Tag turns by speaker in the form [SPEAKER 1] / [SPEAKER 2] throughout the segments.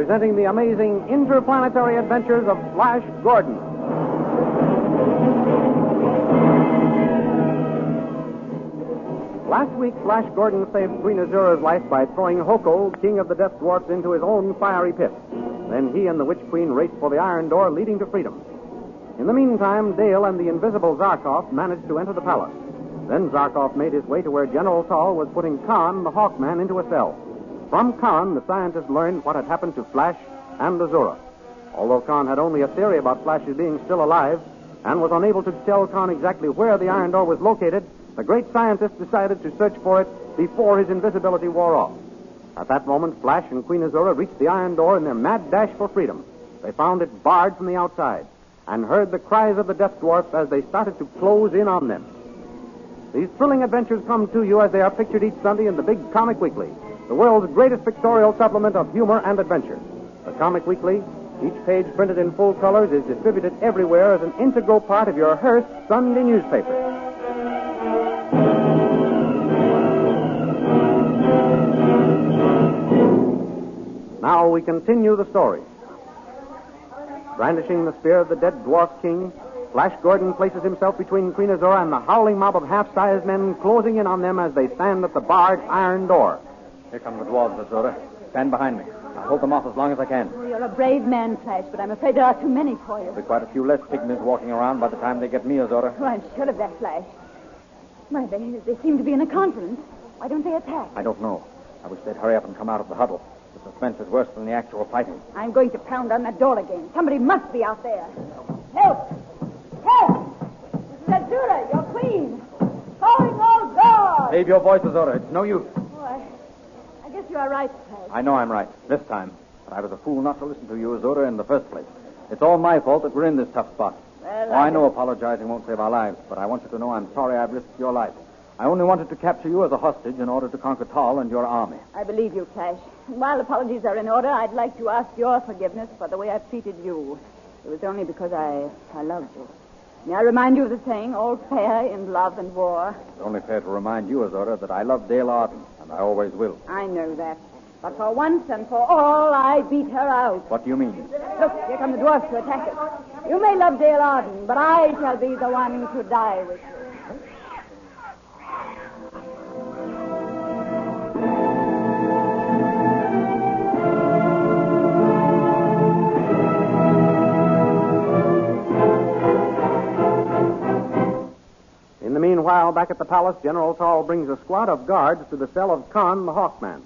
[SPEAKER 1] presenting the amazing interplanetary adventures of Flash Gordon. Last week, Flash Gordon saved Queen Azura's life by throwing Hoko, king of the Death Dwarfs, into his own fiery pit. Then he and the Witch Queen raced for the iron door leading to freedom. In the meantime, Dale and the invisible Zarkov managed to enter the palace. Then Zarkov made his way to where General Tal was putting Khan, the Hawkman, into a cell. From Khan, the scientist learned what had happened to Flash and Azura. Although Khan had only a theory about Flash's being still alive and was unable to tell Khan exactly where the iron door was located, the great scientist decided to search for it before his invisibility wore off. At that moment, Flash and Queen Azura reached the iron door in their mad dash for freedom. They found it barred from the outside and heard the cries of the Death Dwarfs as they started to close in on them. These thrilling adventures come to you as they are pictured each Sunday in the Big Comic Weekly, the world's greatest pictorial supplement of humor and adventure. The Comic Weekly, each page printed in full colors, is distributed everywhere as an integral part of your Hearst Sunday newspaper. Now we continue the story. Brandishing the spear of the dead dwarf king, Flash Gordon places himself between Queen Azura and the howling mob of half-sized men closing in on them as they stand at the barred iron door.
[SPEAKER 2] Here come the dwarves, Azura. Stand behind me. I'll hold them off as long as I can.
[SPEAKER 3] Oh, you're a brave man, Flash, but I'm afraid there are too many for you.
[SPEAKER 2] There'll be quite a few less pygmies walking around by the time they get me, Azura.
[SPEAKER 3] Oh, I'm sure of that, Flash. Why, they seem to be in a conference. Why don't they attack?
[SPEAKER 2] I don't know. I wish they'd hurry up and come out of the huddle. The suspense is worse than the actual fighting.
[SPEAKER 3] I'm going to pound on that door again. Somebody must be out there. Help! Help! Mrs. Azura, your queen! Calling all guards!
[SPEAKER 2] Save your voice, Azura. It's no use.
[SPEAKER 3] Oh, I guess you are right, Flash.
[SPEAKER 2] I know I'm right. This time. But I was a fool not to listen to you, Azura, in the first place. It's all my fault that we're in this tough spot.
[SPEAKER 3] Well,
[SPEAKER 2] I know apologizing won't save our lives, but I want you to know I'm sorry I've risked your life. I only wanted to capture you as a hostage in order to conquer Tal and your army.
[SPEAKER 3] I believe you, Flash. And while apologies are in order, I'd like to ask your forgiveness for the way I've treated you. It was only because I loved you. May I remind you of the saying, all fair in love and war?
[SPEAKER 2] It's only fair to remind you, Azura, that I love Dale Arden, and I always will.
[SPEAKER 3] I know that. But for once and for all, I beat her out.
[SPEAKER 2] What do you mean?
[SPEAKER 3] Look, here come the dwarfs to attack us. You may love Dale Arden, but I shall be the one to die with you.
[SPEAKER 1] Meanwhile, back at the palace, General Tal brings a squad of guards to the cell of Khan, the Hawkman.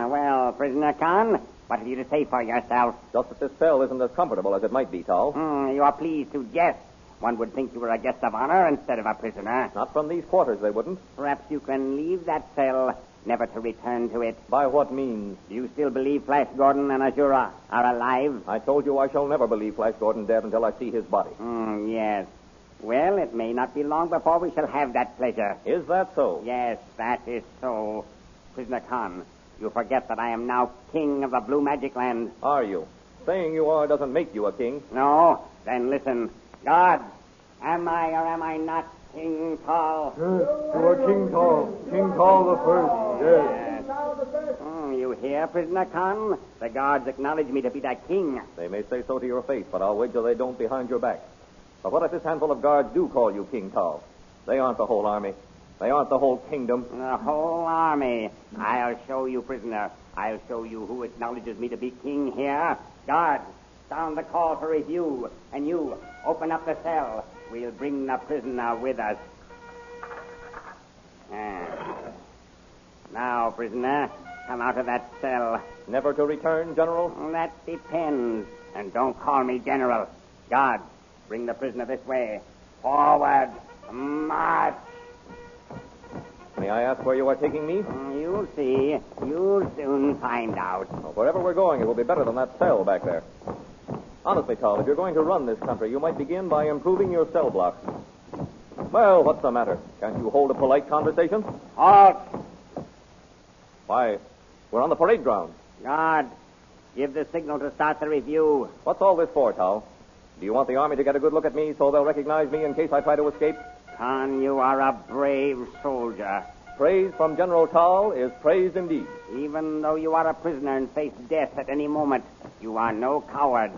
[SPEAKER 4] Well, prisoner Khan, what have you to say for yourself?
[SPEAKER 5] Just that this cell isn't as comfortable as it might be, Tal.
[SPEAKER 4] You are pleased to jest. One would think you were a guest of honor instead of a prisoner.
[SPEAKER 5] Not from these quarters, they wouldn't.
[SPEAKER 4] Perhaps you can leave that cell, never to return to it.
[SPEAKER 5] By what means?
[SPEAKER 4] Do you still believe Flash Gordon and Azura are alive?
[SPEAKER 5] I told you I shall never believe Flash Gordon dead until I see his body.
[SPEAKER 4] Yes. Well, it may not be long before we shall have that pleasure.
[SPEAKER 5] Is that so?
[SPEAKER 4] Yes, that is so. Prisoner Khan, you forget that I am now king of the Blue Magic Land.
[SPEAKER 5] Are you? Saying you are doesn't make you a king.
[SPEAKER 4] No? Then listen. Guards, am I or am I not King Tal?
[SPEAKER 6] Yes, you are King Tal. King Tal the First, yes.
[SPEAKER 4] You hear, Prisoner Khan? The guards acknowledge me to be the king.
[SPEAKER 5] They may say so to your face, but I'll wager they don't behind your back. But what if this handful of guards do call you King Tal? They aren't the whole army. They aren't the whole kingdom.
[SPEAKER 4] The whole army. I'll show you, prisoner. I'll show you who acknowledges me to be king here. Guards, sound the call for review. And you, open up the cell. We'll bring the prisoner with us. Now, prisoner, come out of that cell.
[SPEAKER 5] Never to return, General?
[SPEAKER 4] That depends. And don't call me General. Guards, bring the prisoner this way. Forward. March.
[SPEAKER 5] May I ask where you are taking me?
[SPEAKER 4] You'll see. You'll soon find out.
[SPEAKER 5] Well, wherever we're going, it will be better than that cell back there. Honestly, Tal, if you're going to run this country, you might begin by improving your cell blocks. Well, what's the matter? Can't you hold a polite conversation?
[SPEAKER 4] Halt!
[SPEAKER 5] Why, we're on the parade ground.
[SPEAKER 4] Guard, give the signal to start the review.
[SPEAKER 5] What's all this for, Tal? Do you want the army to get a good look at me so they'll recognize me in case I try to escape?
[SPEAKER 4] Khan, you are a brave soldier.
[SPEAKER 5] praise from General Tal is praise indeed.
[SPEAKER 4] Even though you are a prisoner and face death at any moment, you are no coward.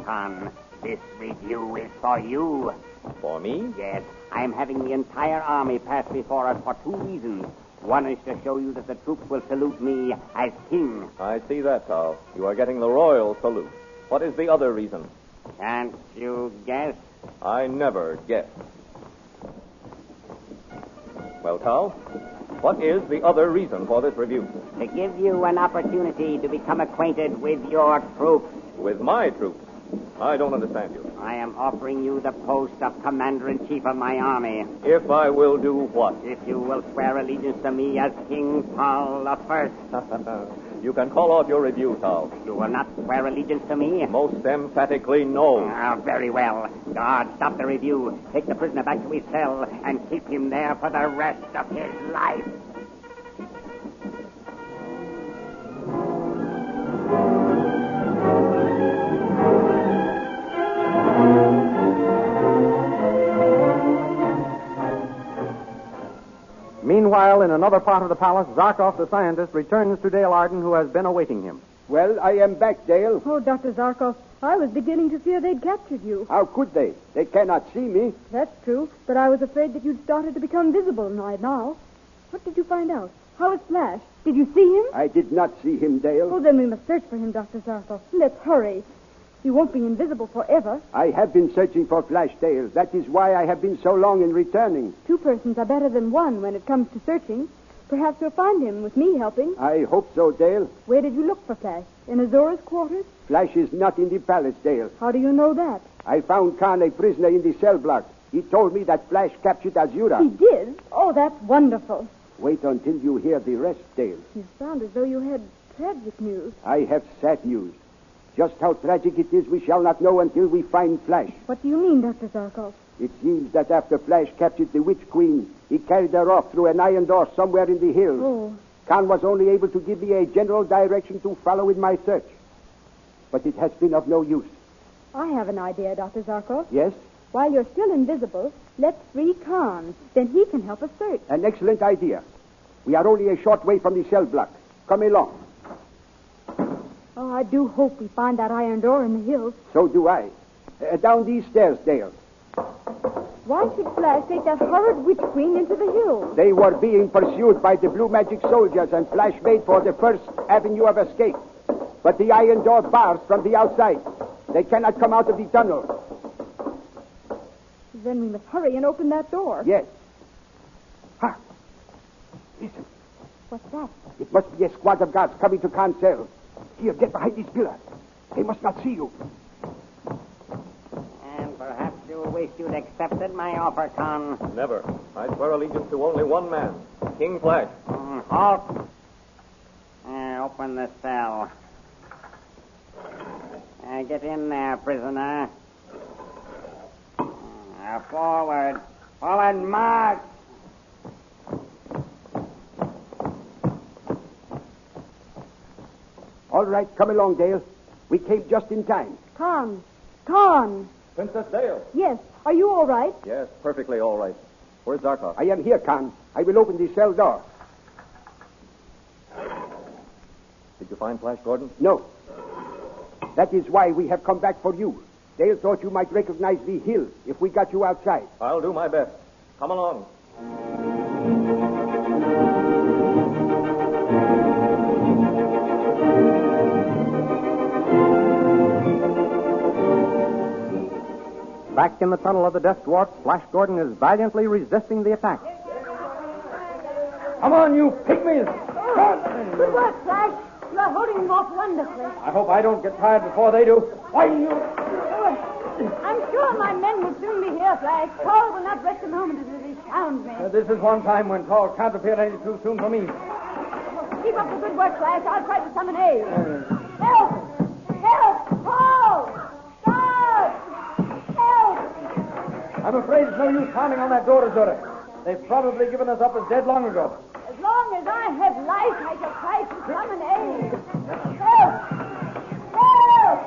[SPEAKER 4] Khan, this review is for you.
[SPEAKER 5] For me?
[SPEAKER 4] Yes, I am having the entire army pass before us for two reasons. One is to show you that the troops will salute me as king.
[SPEAKER 5] I see that, Tal. You are getting the royal salute. What is the other reason?
[SPEAKER 4] Can't you guess?
[SPEAKER 5] I never guess. Well, Tal, what is the other reason for this review?
[SPEAKER 4] To give you an opportunity to become acquainted with your troops.
[SPEAKER 5] With my troops? I don't understand you.
[SPEAKER 4] I am offering you the post of commander-in-chief of my army.
[SPEAKER 5] If I will do what?
[SPEAKER 4] If you will swear allegiance to me as King Paul I.
[SPEAKER 5] You can call off your review, Tal.
[SPEAKER 4] You will not swear allegiance to me?
[SPEAKER 5] Most emphatically, no.
[SPEAKER 4] Very well. Guard, stop the review. Take the prisoner back to his cell and keep him there for the rest of his life.
[SPEAKER 1] Meanwhile, in another part of the palace, Zarkov, the scientist, returns to Dale Arden, who has been awaiting him.
[SPEAKER 7] Well, I am back, Dale.
[SPEAKER 8] Oh, Dr. Zarkov, I was beginning to fear they'd captured you.
[SPEAKER 7] How could they? They cannot see me.
[SPEAKER 8] That's true, but I was afraid that you'd started to become visible right now. What did you find out? How is Flash? Did you see him?
[SPEAKER 7] I did not see him, Dale.
[SPEAKER 8] Oh, then we must search for him, Dr. Zarkov. Let's hurry. You won't be invisible forever.
[SPEAKER 7] I have been searching for Flash, Dale. That is why I have been so long in returning.
[SPEAKER 8] Two persons are better than one when it comes to searching. Perhaps you'll find him with me helping.
[SPEAKER 7] I hope so, Dale.
[SPEAKER 8] Where did you look for Flash? In Azora's quarters?
[SPEAKER 7] Flash is not in the palace, Dale.
[SPEAKER 8] How do you know that?
[SPEAKER 7] I found Khan a prisoner in the cell block. He told me that Flash captured Azura.
[SPEAKER 8] He did? Oh, that's wonderful.
[SPEAKER 7] Wait until you hear the rest, Dale.
[SPEAKER 8] You sound as though you had tragic news.
[SPEAKER 7] I have sad news. Just how tragic it is we shall not know until we find Flash.
[SPEAKER 8] What do you mean, Dr. Zarkov?
[SPEAKER 7] It seems that after Flash captured the Witch Queen, he carried her off through an iron door somewhere in the hills.
[SPEAKER 8] Oh.
[SPEAKER 7] Khan was only able to give me a general direction to follow in my search. But it has been of no use.
[SPEAKER 8] I have an idea, Dr. Zarkov.
[SPEAKER 7] Yes?
[SPEAKER 8] While you're still invisible, let's free Khan. Then he can help us search.
[SPEAKER 7] An excellent idea. We are only a short way from the cell block. Come along.
[SPEAKER 8] Oh, I do hope we find that iron door in the hills.
[SPEAKER 7] So do I. Down these stairs, Dale.
[SPEAKER 8] Why should Flash take that horrid witch queen into the hills?
[SPEAKER 7] They were being pursued by the blue magic soldiers, and Flash made for the first avenue of escape. But the iron door bars from the outside. They cannot come out of the tunnel.
[SPEAKER 8] Then we must hurry and open that door.
[SPEAKER 7] Yes. Ha! Listen.
[SPEAKER 8] What's that?
[SPEAKER 7] It must be a squad of guards coming to Khan's cell. Here, get behind this pillar. They must not see you.
[SPEAKER 4] And perhaps you wish you'd accepted my offer, Khan.
[SPEAKER 5] Never. I swear allegiance to only one man, King Flash.
[SPEAKER 4] Halt. Open the cell. Get in there, prisoner. Forward. Forward, march.
[SPEAKER 7] All right, come along, Dale. We came just in time.
[SPEAKER 8] Khan. Khan.
[SPEAKER 5] Princess Dale.
[SPEAKER 8] Yes. Are you all right?
[SPEAKER 5] Yes, perfectly all right. Where's Zarkov?
[SPEAKER 7] I am here, Khan. I will open the cell door.
[SPEAKER 5] Did you find Flash Gordon?
[SPEAKER 7] No. That is why we have come back for you. Dale thought you might recognize the hill if we got you outside.
[SPEAKER 5] I'll do my best. Come along.
[SPEAKER 1] Back in the tunnel of the Death Dwarf, Flash Gordon is valiantly resisting the attack.
[SPEAKER 6] Come on, you pygmies!
[SPEAKER 8] Good work, Flash. You are holding them off wonderfully.
[SPEAKER 6] I hope I don't get tired before they do. Why, you...
[SPEAKER 8] I'm sure my men will soon be here, Flash. Paul will not rest a moment until he found me.
[SPEAKER 6] This is one time when Paul can't appear any too soon for me.
[SPEAKER 8] Keep up the good work, Flash. I'll try to summon aid. Help! Help! Paul! Stop! Help!
[SPEAKER 6] I'm afraid it's no use pounding on that door, Azura. They've probably given us up as dead long ago.
[SPEAKER 8] As long as I have life, I shall try to summon aid. Help! Help!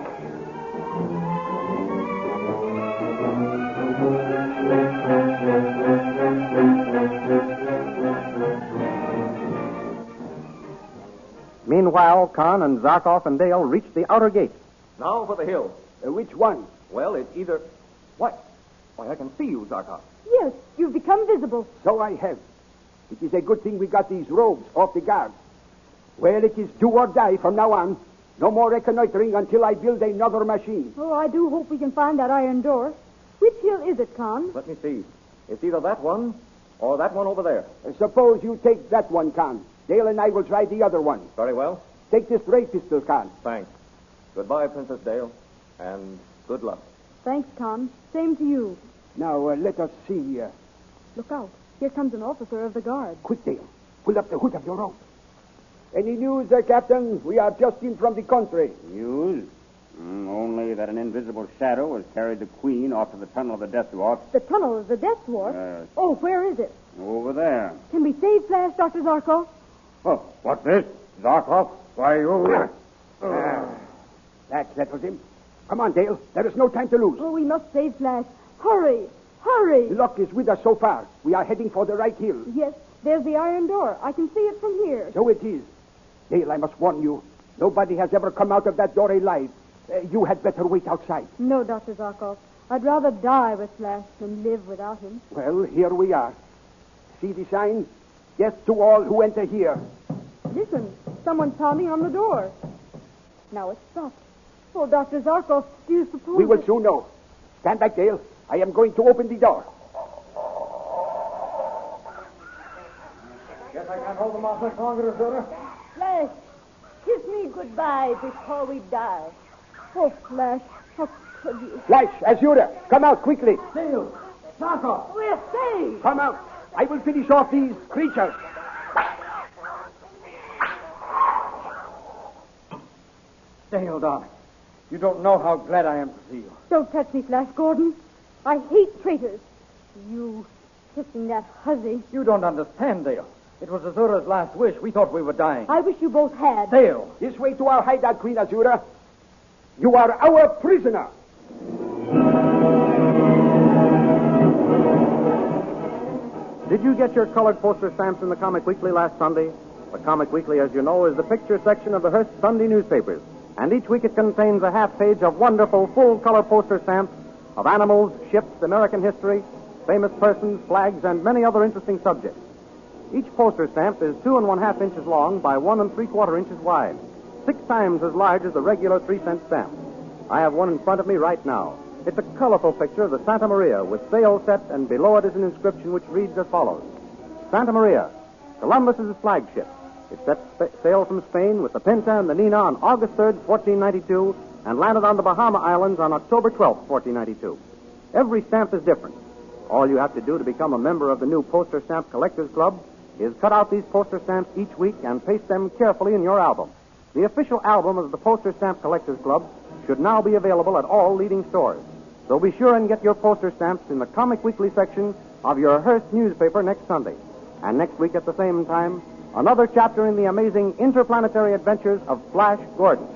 [SPEAKER 1] while, Khan and Zarkov and Dale reached the outer gate.
[SPEAKER 5] Now for the hill.
[SPEAKER 7] Which one?
[SPEAKER 5] Well, it's either... What? Why, I can see you, Zarkov.
[SPEAKER 8] Yes, you've become visible.
[SPEAKER 7] So I have. It is a good thing we got these robes off the guard. Well, it is do or die from now on. No more reconnoitering until I build another machine.
[SPEAKER 8] Oh, I do hope we can find that iron door. Which hill is it, Con?
[SPEAKER 5] Let me see. It's either that one or that one over there.
[SPEAKER 7] Suppose you take that one, Con. Dale and I will try the other one.
[SPEAKER 5] Very well.
[SPEAKER 7] Take this ray pistol, Con.
[SPEAKER 5] Thanks. Goodbye, Princess Dale, and good luck.
[SPEAKER 8] Thanks, Con. Same to you.
[SPEAKER 7] Now, let us see.
[SPEAKER 8] Look out. Here comes an officer of the guard.
[SPEAKER 7] Quick, Dale. Pull up the hood of your robe. Any news, Captain? We are just in from the country.
[SPEAKER 4] News? Only that an invisible shadow has carried the Queen off to the tunnel of the Death Dwarf.
[SPEAKER 8] The tunnel of the Death Dwarf? Oh, where is it?
[SPEAKER 4] Over there.
[SPEAKER 8] Can we save Flash, Dr. Zarkov?
[SPEAKER 4] Oh, what's this? Zarkov? Why, you...
[SPEAKER 7] That settles him. Come on, Dale. There is no time to lose.
[SPEAKER 8] Oh, we must save Flash. Hurry! Hurry!
[SPEAKER 7] Luck is with us so far. We are heading for the right hill.
[SPEAKER 8] Yes, there's the iron door. I can see it from here.
[SPEAKER 7] So it is. Dale, I must warn you. Nobody has ever come out of that door alive. You had better wait outside.
[SPEAKER 8] No, Dr. Zarkov. I'd rather die with Flash than live without him.
[SPEAKER 7] Well, here we are. See the sign? Yes to all who enter here.
[SPEAKER 8] Listen, someone's pounding on the door. Now it's stopped. Oh, Dr. Zarkov, do you suppose...
[SPEAKER 7] We will soon know. Stand back, Dale. I am going to open the door.
[SPEAKER 6] Guess I can't hold them off much longer, Azura.
[SPEAKER 3] Flash, kiss me goodbye before we die.
[SPEAKER 8] Oh, Flash, how could you?
[SPEAKER 7] Flash, Azura, come out quickly.
[SPEAKER 6] Dale, Zarkov.
[SPEAKER 3] We're saved.
[SPEAKER 7] Come out. I will finish off these creatures.
[SPEAKER 6] Dale, darling, you don't know how glad I am to see you.
[SPEAKER 8] Don't touch me, Flash Gordon. I hate traitors. You kissing that hussy.
[SPEAKER 6] You don't understand, Dale. It was Azura's last wish. We thought we were dying.
[SPEAKER 8] I wish you both had.
[SPEAKER 6] Dale.
[SPEAKER 7] This way to our hideout, Queen Azura. You are our prisoner.
[SPEAKER 1] Did you get your colored poster stamps in the Comic Weekly last Sunday? The Comic Weekly, as you know, is the picture section of the Hearst Sunday newspapers. And each week it contains a half page of wonderful full-color poster stamps of animals, ships, American history, famous persons, flags, and many other interesting subjects. Each poster stamp is 2 1/2 inches long by 1 3/4 inches wide, 6 times as large as the regular 3-cent stamp. I have one in front of me right now. It's a colorful picture of the Santa Maria with sail set, and below it is an inscription which reads as follows. Santa Maria, Columbus's flagship. It set sail from Spain with the Pinta and the Nina on August 3rd, 1492, and landed on the Bahama Islands on October 12th, 1492. Every stamp is different. All you have to do to become a member of the new Poster Stamp Collectors Club is cut out these poster stamps each week and paste them carefully in your album. The official album of the Poster Stamp Collectors Club should now be available at all leading stores. So be sure and get your poster stamps in the Comic Weekly section of your Hearst newspaper next Sunday. And next week at the same time, another chapter in the amazing interplanetary adventures of Flash Gordon.